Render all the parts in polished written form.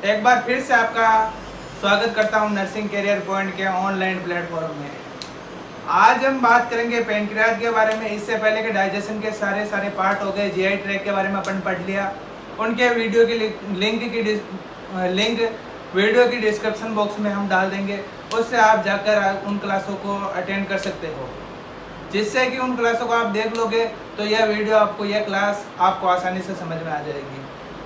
एक बार फिर से आपका स्वागत करता हूं नर्सिंग करियर पॉइंट के ऑनलाइन प्लेटफॉर्म में। आज हम बात करेंगे पैनक्रियाज के बारे में। इससे पहले के डाइजेशन के सारे पार्ट हो गए। जीआई ट्रैक के बारे में अपन पढ़ लिया। उनके वीडियो की लिंक वीडियो की डिस्क्रिप्शन बॉक्स में हम डाल देंगे। उससे आप जाकर उन क्लासों को अटेंड कर सकते हो, जिससे कि उन क्लासों को आप देख लोगे तो यह वीडियो यह क्लास आपको आसानी से समझ में आ जाएगी।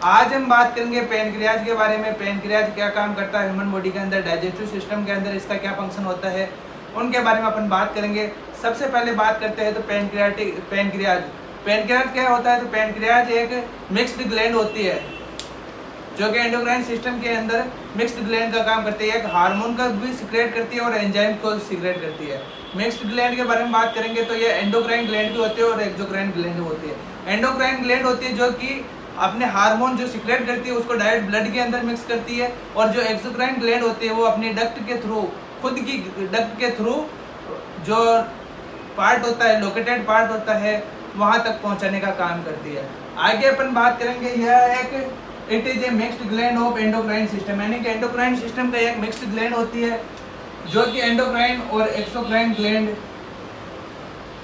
आज हम बात करेंगे पैनक्रियाज के बारे में। पैनक्रियाज क्या काम करता है ह्यूमन बॉडी के अंदर, डाइजेस्टिव सिस्टम के अंदर इसका क्या फंक्शन होता है, उनके बारे में अपन बात करेंगे। सबसे पहले बात करते हैं तो पैनक्रियाज क्या होता है। तो पैनक्रियाज एक मिक्स्ड ग्लैंड होती है जो कि एंडोक्राइन सिस्टम के अंदर मिक्स्ड ग्लैंड का काम करती है। एक हार्मोन का भी सिक्रेट करती है और एंजाइम को सिक्रेट करती है। मिक्स्ड ग्लैंड के बारे में बात करेंगे तो ये एंडोक्राइन ग्लैंड भी होती है और एक्सोक्राइन ग्लैंड होती है। एंडोक्राइन ग्लैंड होती है जो कि अपने हार्मोन जो सिक्रेट करती है उसको डायरेक्ट ब्लड के अंदर मिक्स करती है, और जो एक्सोक्राइन ग्लैंड होती है वो अपनी डक्ट के थ्रू, खुद की डक्ट के थ्रू जो पार्ट होता है, लोकेटेड पार्ट होता है, वहां तक पहुंचाने का काम करती है। आगे अपन बात करेंगे, यह एक it is a mixed gland of endocrine system, यानी कि एंडोक्राइन सिस्टम का एक मिक्स्ड ग्लैंड होती है जो कि एंडोक्राइन और एक्सोक्राइन ग्लैंड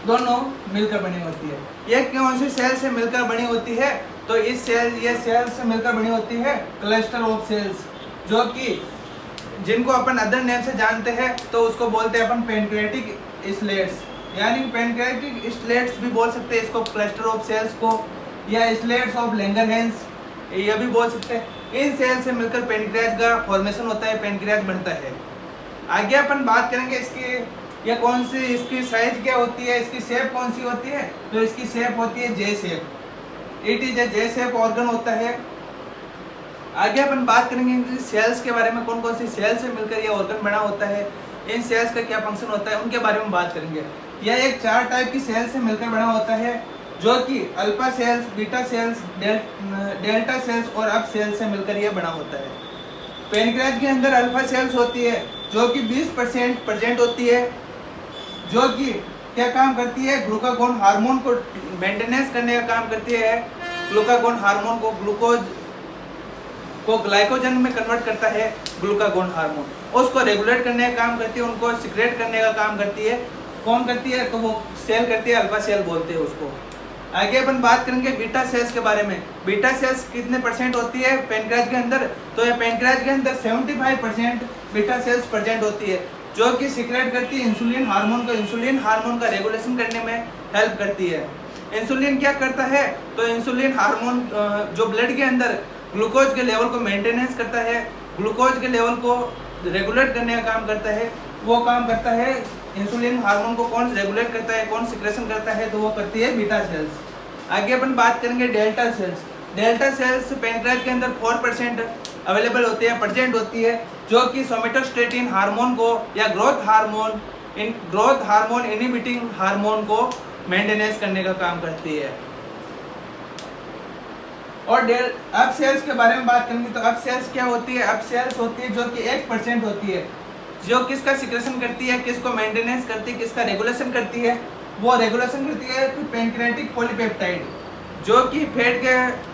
दोनों मिलकर बनी होती है। ये कौन सी सेल से मिलकर बनी होती है? तो ये सेल से मिलकर बनी होती है क्लस्टर ऑफ सेल्स, जो कि जिनको अपन अदर नेम से जानते हैं तो उसको बोलते हैं अपन पैनक्रियाटिक स्लेट्स, यानी पैनक्रियाटिक स्लेट्स भी बोल सकते हैं इसको, क्लस्टर ऑफ सेल्स को, या स्लेट्स ऑफ लैंगरहैंस ये भी बोल सकते हैं। इन सेल से मिलकर पैनक्रियाज का फॉर्मेशन होता है, पैनक्रियाज बनता है। आगे अपन बात करेंगे इसकी साइज क्या होती है, इसकी शेप कौन सी होती है। तो इसकी शेप होती है जे shape. It is a J shape organ होता है। आगे अपन बात करेंगे सेल्स के बारे में, कौन कौन सी सेल से मिलकर ये ऑर्गन बना होता है, इन सेल्स का क्या फंक्शन होता है, उनके बारे में बात करेंगे। यह एक 4 टाइप की सेल से मिलकर बना होता है, जो कि alpha cells, beta cells, delta sales और अब सेल्स से मिलकर यह बना होता है। पैनक्रियाज के अंदर अल्फा सेल्स होती है जो कि 20% प्रेजेंट होती है, जो कि क्या काम करती है, ग्लूकागोन हार्मोन को मेंटेनेंस करने का काम करती है। ग्लूकागोन हार्मोन को ग्लूकोज को ग्लाइकोजन में कन्वर्ट करता है। ग्लूकागोन हार्मोन उसको रेगुलेट करने का काम करती है, उनको सिक्रेट करने का काम करती है। कौन करती है? तो वो सेल करती है, अल्फा सेल बोलते हैं उसको। आगे अपन बात करेंगे बीटा सेल्स के बारे में। बीटा सेल्स कितने परसेंट होती है पैनक्रियाज के अंदर? तो ये पैनक्रियाज के अंदर 75% बीटा सेल्स प्रेजेंट होती है, जो कि सिक्रेट करती है इंसुलिन हार्मोन को। इंसुलिन हार्मोन का रेगुलेशन करने में हेल्प करती है। इंसुलिन क्या करता है? तो इंसुलिन हार्मोन जो ब्लड के अंदर ग्लूकोज के लेवल को मेंटेनेंस करता है, ग्लूकोज के लेवल को रेगुलेट करने का काम करता है। वो काम करता है इंसुलिन हार्मोन को कौन रेगुलेट करता है, कौन सिक्रेशन करता है? तो वो करती है बीटा सेल्स। आगे अपन बात करेंगे delta sales. Delta sales pancreas के अंदर 4% अवेलेबल होती है, प्रेजेंट होती है, जो कि सोमेटोस्टेटिन हार्मोन को या ग्रोथ हार्मोन इनहिबिटिंग हार्मोन को मेंटेनेंस करने का काम करती है। और अब सेल्स के बारे में बात करेंगे तो अब सेल्स क्या होती है? अब सेल्स होती है जो कि 1% होती है, जो किसका सिक्रेशन करती है, किसको मेंटेनेंस करती है, किसका रेगुलेशन करती है? वो रेगुलेशन करती है कि पैनक्रियाटिक पॉलीपेप्टाइड, जो कि फैट के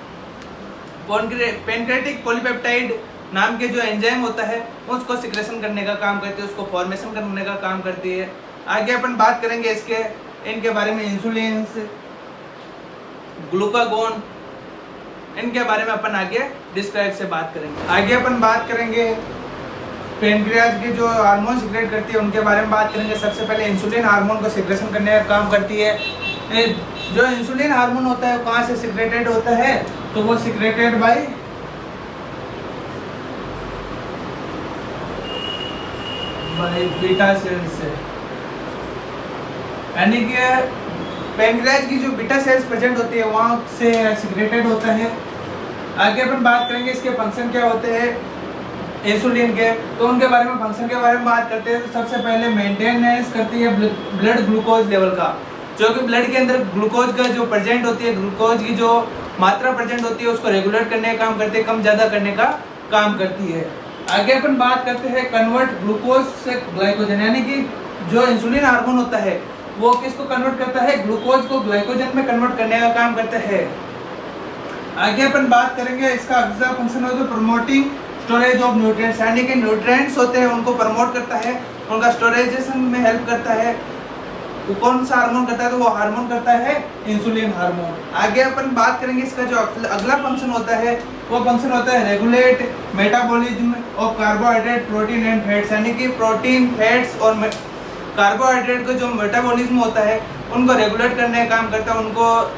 पैनक्रियाटिक पॉलीपेप्टाइड नाम के जो एंजाइम होता है उसको सिक्रेशन करने का काम करती है, उसको फॉर्मेशन करने का काम करती है। आगे अपन बात करेंगे इनके बारे में, इंसुलिन, ग्लूकागोन, इनके बारे में अपन आगे डिस्क्राइब से बात करेंगे। आगे अपन बात करेंगे पैनक्रियाज की जो हार्मोन सिक्रेट करती है उनके बारे में बात करेंगे। सबसे पहले इंसुलिन हार्मोन को सिक्रेशन करने का काम करती है। जो इंसुलिन हार्मोन होता है कहाँ से सिक्रेटेड होता है? तो वो सिक्रेटेड बाय बीटा सेल्स से, यानी कि पैनक्रियाज की जो बीटा सेल्स प्रेजेंट होती है वहाँ से सिक्रेटेड होता है। आगे अपन बात करेंगे इसके फंक्शन क्या होते हैं इंसुलिन के, तो उनके बारे में, फंक्शन के बारे में बात करते हैं। तो सबसे पहले मेंटेनेंस करती है ब्लड ग्लूकोज लेवल का, जो कि ब्लड के अंदर ग्लूकोज का जो प्रेजेंट होती है, ग्लूकोज की जो मात्रा प्रेजेंट होती है उसको रेगुलेट करने का काम करती है, कम ज़्यादा करने का काम करती है। आगे अपन बात करते हैं कन्वर्ट ग्लूकोज से ग्लाइकोजन, यानी कि जो इंसुलिन हार्मोन होता है वो किसको कन्वर्ट करता है? ग्लूकोज को ग्लाइकोजन में कन्वर्ट करने का काम करता है। आगे अपन बात करेंगे इसका अगला फंक्शन होगा प्रमोटिंग स्टोरेज ऑफ न्यूट्रिएंट्स, यानी कि न्यूट्रिएंट्स होते हैं उनको प्रमोट करता है, उनका स्टोरेजेशन में हेल्प करता है। वो कौन सा हार्मोन करता है? तो वो हार्मोन करता है इंसुलिन हार्मोन। आगे अपन बात करेंगे इसका जो अगला फंक्शन होता है, वो फंक्शन होता है regulate metabolism of carbohydrate, protein and fats, यानी कि प्रोटीन, फैट्स और कार्बोहाइड्रेट का जो मेटाबॉलिज्म होता है उनको रेगुलेट करने का काम करता है, उनको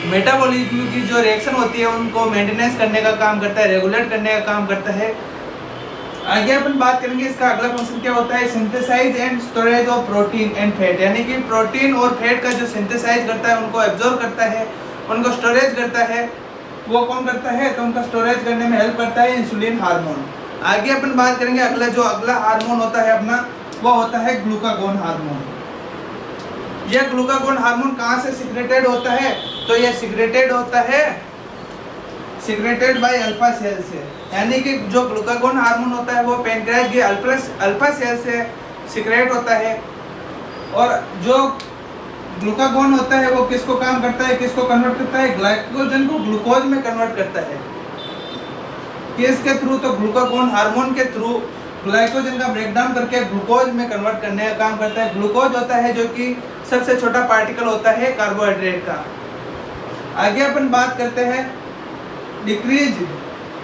मेटाबॉलिज्म की जो रिएक्शन होती है उनको मेंटेनेंस करने का काम करता है, रेगुलेट करने का काम करता है। आगे अपन बात करेंगे इसका अगला फंक्शन क्या होता है, synthesize and storage of protein and fat, यानी कि प्रोटीन और फैट का जो सिंथेसाइज करता है, उनको एब्जॉर्ब करता है, उनको स्टोरेज करता है। वो कौन करता है? तो उनका स्टोरेज करने में हेल्प करता है इंसुलिन हार्मोन। आगे अपन बात करेंगे अगला हार्मोन होता है अपना, वो होता है ग्लूकागोन हार्मोन। यह ग्लूकागोन हार्मोन कहाँ से सिक्रेटेड होता है? तो यह सिक्रेटेड होता है बाय अल्फा सेल से, यानी कि जो ग्लूकागोन हार्मोन होता है वो पैनक्रियाज के अल्फा सेल से सिक्रेट होता है। और जो ग्लूकागोन होता है वो किसको काम करता है, किसको कन्वर्ट करता है? ग्लाइकोजन को ग्लूकोज में कन्वर्ट करता है। किसके थ्रू? तो ग्लूकागोन हार्मोन के थ्रू ग्लाइकोजन का ब्रेकडाउन करके ग्लूकोज में कन्वर्ट करने का काम करता है। ग्लूकोज होता है जो कि सबसे छोटा पार्टिकल होता है कार्बोहाइड्रेट का। आगे अपन बात करते हैं डिक्रीज,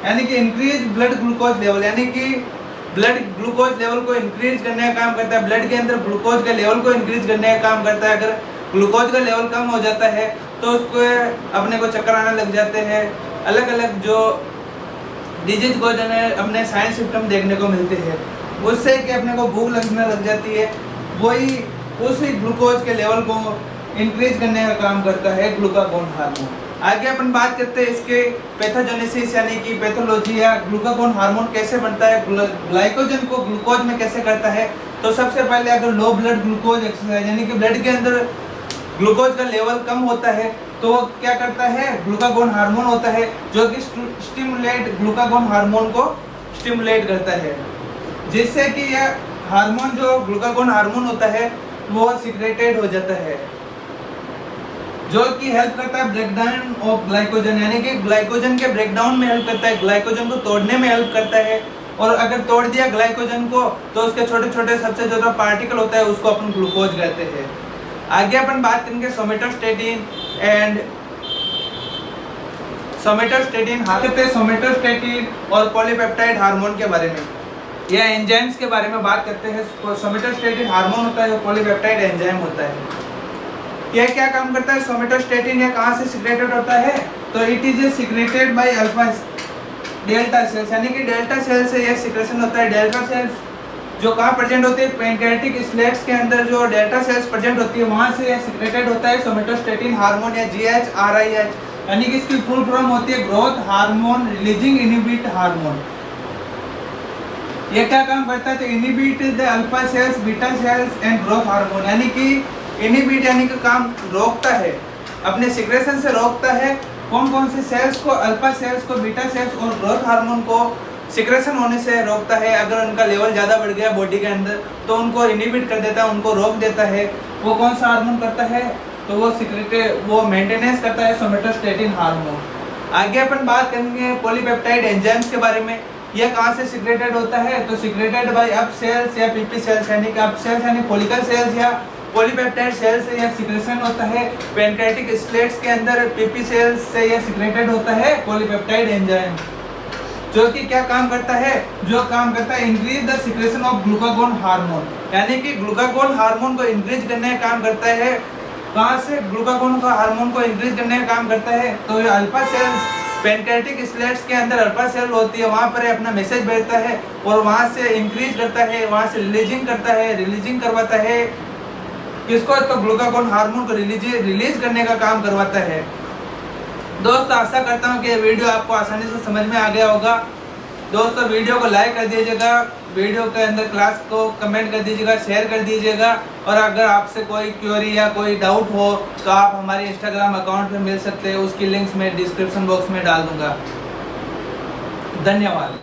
यानी कि इंक्रीज ब्लड ग्लूकोज लेवल, यानी कि ब्लड ग्लूकोज लेवल को इंक्रीज करने का काम करता है। ब्लड के अंदर ग्लूकोज के लेवल को इंक्रीज करने का काम करता है। अगर ग्लूकोज का लेवल कम हो जाता है तो उसको अपने को चक्कर आने लग जाते हैं, अलग अलग जो डिजीज को जो है अपने साइन सिम्टम देखने को मिलते हैं। उससे कि अपने को भूख लगने लग जाती है, वही उसी ग्लूकोज के लेवल को इंक्रीज करने का काम करता है ग्लूकागोन हार्मोन। आगे अपन बात करते हैं इसके पैथोजेनेसिस, यानी कि पैथोलॉजी या ग्लूकागोन हार्मोन कैसे बनता है, ग्लाइकोजन को ग्लूकोज में कैसे करता है। तो सबसे पहले अगर लो ब्लड ग्लूकोज एक्सरसाइज, यानी कि ब्लड के अंदर ग्लूकोज का लेवल कम होता है तो वो क्या करता है? ग्लूकागोन हार्मोन होता है जो कि स्टिमुलेट ग्लूकागोन हार्मोन को स्टिमुलेट करता है, जिससे कि यह हार्मोन जो ग्लूकागोन हार्मोन होता है वो सिक्रेटेड हो जाता है, जो कि हेल्प करता है ब्रेकडाउन ऑफ ग्लाइकोजन, यानी कि ग्लाइकोजन के ब्रेकडाउन में हेल्प करता है, ग्लाइकोजन को तोड़ने में हेल्प करता है। और अगर तोड़ दिया ग्लाइकोजन को तो उसके छोटे छोटे सबसे छोटा पार्टिकल होता है उसको अपन ग्लूकोज कहते हैं। आगे अपन बात करेंगे सोमेटोस्टेटिन और पॉलीपेप्टाइड हार्मोन के बारे में, या एंजाइम्स के बारे में बात करते हैं। सोमेटोस्टेटिन हार्मोन होता है, पॉलीपेप्टाइड एंजाइम होता है। यह क्या काम करता है? सोमेटोस्टेटिन यह कहाँ से सिक्रेटेड होता है? तो it is secreted by alpha delta sales, यानी कि डेल्टा सेल से यह सिक्रेशन होता है। डेल्टा सेल्स जो कहाँ प्रेजेंट होते हैं? पैनक्रियाटिक स्लेट्स के अंदर जो डेल्टा सेल्स प्रेजेंट होती है वहाँ से यह सिक्रेटेड होता है सोमेटोस्टेटिन हार्मोन या GHRIH, यानी कि इसकी फुल फॉर्म होती है growth hormone releasing inhibit hormone. यह क्या काम करता है? तो inhibit the alpha cells, beta cells and growth hormone, यानी कि इनहिबिट यानी कि काम रोकता है, अपने सिक्रेशन से रोकता है। कौन कौन से सेल्स को? अल्फा सेल्स को, बीटा सेल्स और ग्रोथ हार्मोन को सिक्रेशन होने से रोकता है। अगर उनका लेवल ज़्यादा बढ़ गया बॉडी के अंदर तो उनको इनहिबिट कर देता है, उनको रोक देता है। वो कौन सा हार्मोन करता है? तो वो मेंटेनेंस करता है सोमेटोस्टेटिन हार्मोन। आगे अपन बात करेंगे पॉलीपेप्टाइड एंजाइम्स के बारे में। यह कहाँ से सिक्रेटेड होता है? तो सिक्रेटेड बाय अप सेल्स या पीपी सेल्स, यानी कि अप सेल्स यानी फॉलिकल सेल्स या पॉलीपेप्टाइड सेल से यह सिक्रेशन होता है। पैनक्रियाटिक स्लेट्स के अंदर पीपी सेल्स से यह सिक्रेटेड होता है पॉलीपेप्टाइड एंजाइम, जो कि क्या काम करता है? जो काम करता है increase the secretion of glucagon hormone, यानी कि ग्लूकागोन हार्मोन को इंक्रीज करने का काम करता है। कहाँ से? ग्लूकागोन का हार्मोन को इंक्रीज करने का काम करता है। तो ये अल्फा सेल्स पैनक्रियाटिक स्लेट्स के अंदर अल्फा सेल होती है, वहाँ पर अपना मैसेज भेजता है और वहाँ से इंक्रीज करता है, वहाँ से रिलीजिंग करता है, रिलीजिंग करवाता है किसको? तो ग्लूकागोन हार्मोन को रिलीज करने का काम करवाता है। दोस्तों आशा करता हूँ कि ये वीडियो आपको आसानी से समझ में आ गया होगा। दोस्तों वीडियो को लाइक कर दीजिएगा, वीडियो के अंदर क्लास को कमेंट कर दीजिएगा, शेयर कर दीजिएगा। और अगर आपसे कोई क्वेरी या कोई डाउट हो तो आप हमारे इंस्टाग्राम अकाउंट पे मिल सकते हैं, उसकी लिंक्स मैं डिस्क्रिप्शन बॉक्स में डाल दूंगा। धन्यवाद।